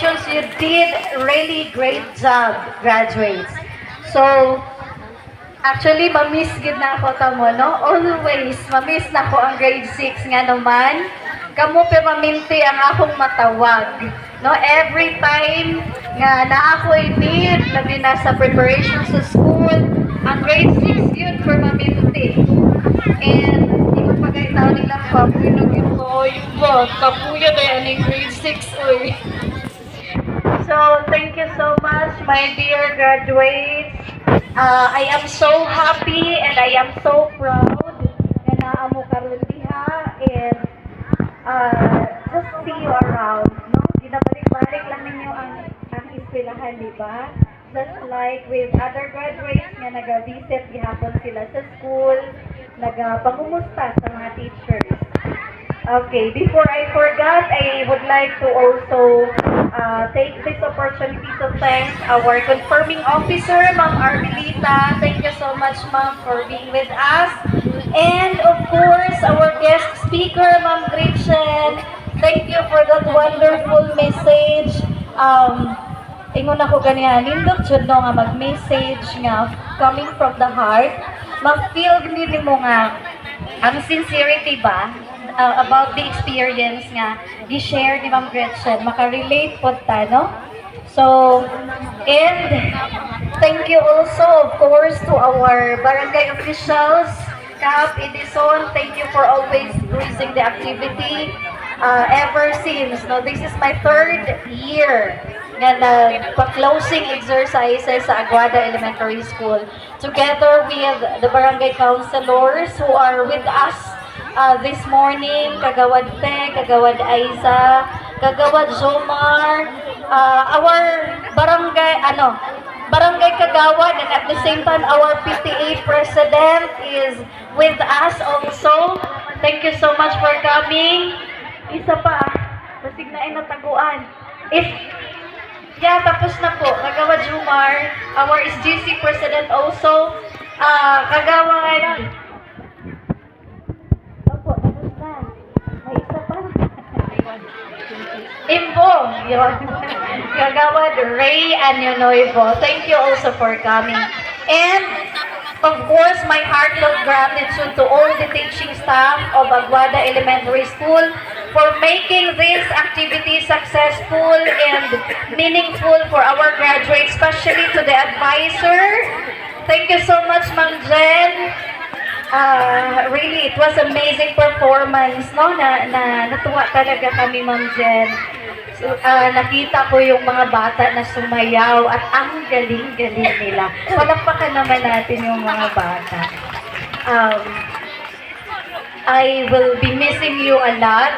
preparations. You did really great job, graduates. So, actually, mamiss gid na ako tamo, no? Always, mamiss na ko ang grade 6 nga naman. Kamo pe maminti ang akong matawag. No, every time nga na ako'y need, labi na sa preparation sa school, ang grade 6 yun for maminti. And, hindi ko pagkaitaw nila pa, pinag yung ba, kapuya na yan yung grade 6, oy. So, thank you so much, my dear graduates. I am so happy and I am so proud na naamo karon diha and just see you around, no? Ginabalik-balik lang ninyo ang eskwelahan, di ba? Just like with other graduates nga naga-visit gihapon sila sa school, nagapangumusta sa mga teachers. Okay, before I forget, I would like to also take this opportunity to thank our confirming officer, Ma'am Armelita. Thank you so much, Ma'am, for being with us. And of course, our guest speaker, Ma'am Gretchen. Thank you for that wonderful message. Ingon ako ganyan, nindot jud no nga mag-message nga coming from the heart. Mag-feel nili mo nga ang sincerity ba about the experience nga i-share ni Ma'am Gretchen, maka-relate po ta, no? So, and thank you also, of course, to our barangay officials, Cap, Edison. Thank you for always gracing the activity ever since. No, this is my 3rd year nga nagpa-closing exercises sa Aguada Elementary School. Together with the barangay councilors who are with us this morning, Kagawad Pe, Kagawad Aiza, Kagawad Jomar, our barangay Kagawad, and at the same time, our PTA president is with us also. Thank you so much for coming. Isa pa, basig na ay nataguan. Tapos na po, Kagawad Jomar, our SGC president also, Kagawad, Imbo, yun. Kagawad Ray Anyonoivo. Thank you also for coming. And, of course, my heartfelt gratitude to all the teaching staff of Aguada Elementary School for making this activity successful and meaningful for our graduates, especially to the advisor. Thank you so much, Ma'am Jen. Really, it was amazing performance, no? Natuwa talaga kami, Ma'am Jen. So, nakita ko yung mga bata na sumayaw at ang galing-galing nila. Palakpakan naman natin yung mga bata. I will be missing you a lot.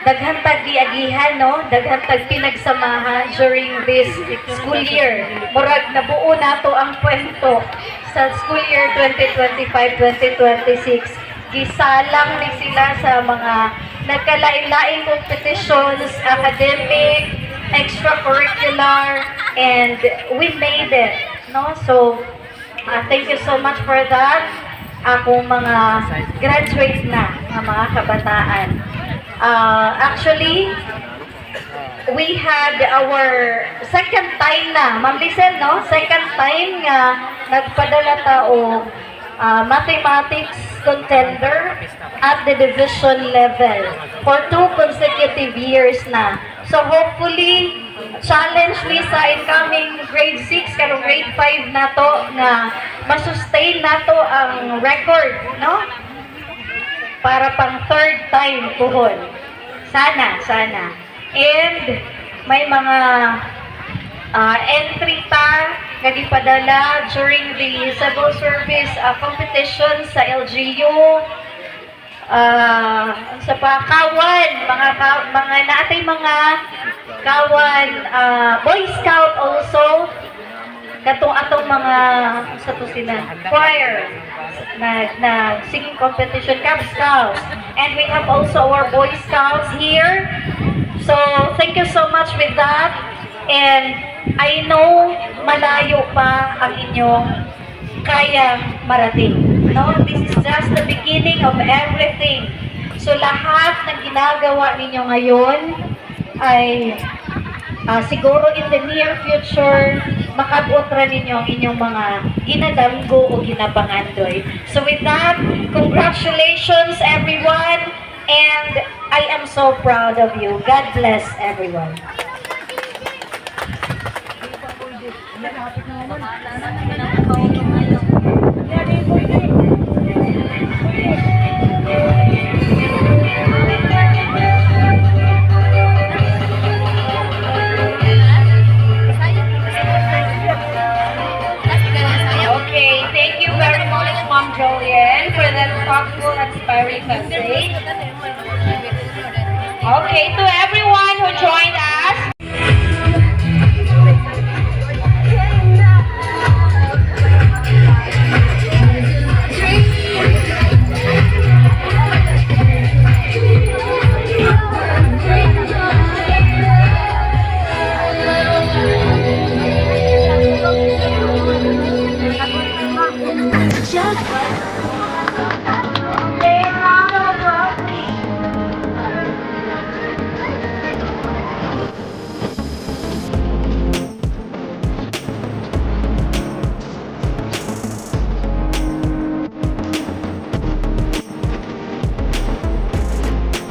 Daghang tag-diagihan, no? Daghang tag-pinagsamahan during this school year. Murag nabuo nato ang kwento sa school year 2025-2026. Gisalang ni sila sa mga nagkalain-laing competitions, academic, extracurricular, and we made it, no? So, thank you so much for that. Akong mga graduate na, mga kabataan. Actually, we had our second time na, Ma'am Lisel, no? Second time nga nagpadala ta og mathematics contender at the division level for 2 consecutive years na. So hopefully, challenge ni sa incoming grade 6 karong grade 5 nato nga masustain nato ang record, no? Para pang 3rd time puhon. Sana. And may mga entry ta nga gipadala during the civil service competition sa LGU. Sa kawan, mga natay mga kawan, Boy Scout also, katong atong mga sa to sila choir na singing competition, Cub Scouts, and we have also our Boy Scouts here. So thank you so much with that, and I know malayo pa ang inyong kaya marating, no? This is just the beginning of everything. So lahat ng ginagawa ninyo ngayon ay siguro in the near future, makabot ra ninyo ang inyong mga ginadamgo o ginapangandoy. So with that, congratulations everyone, and I am so proud of you. God bless everyone. Okay, thank you very much, Mom Jolien, for that thoughtful, inspiring message. Okay, to everyone who joined us, Just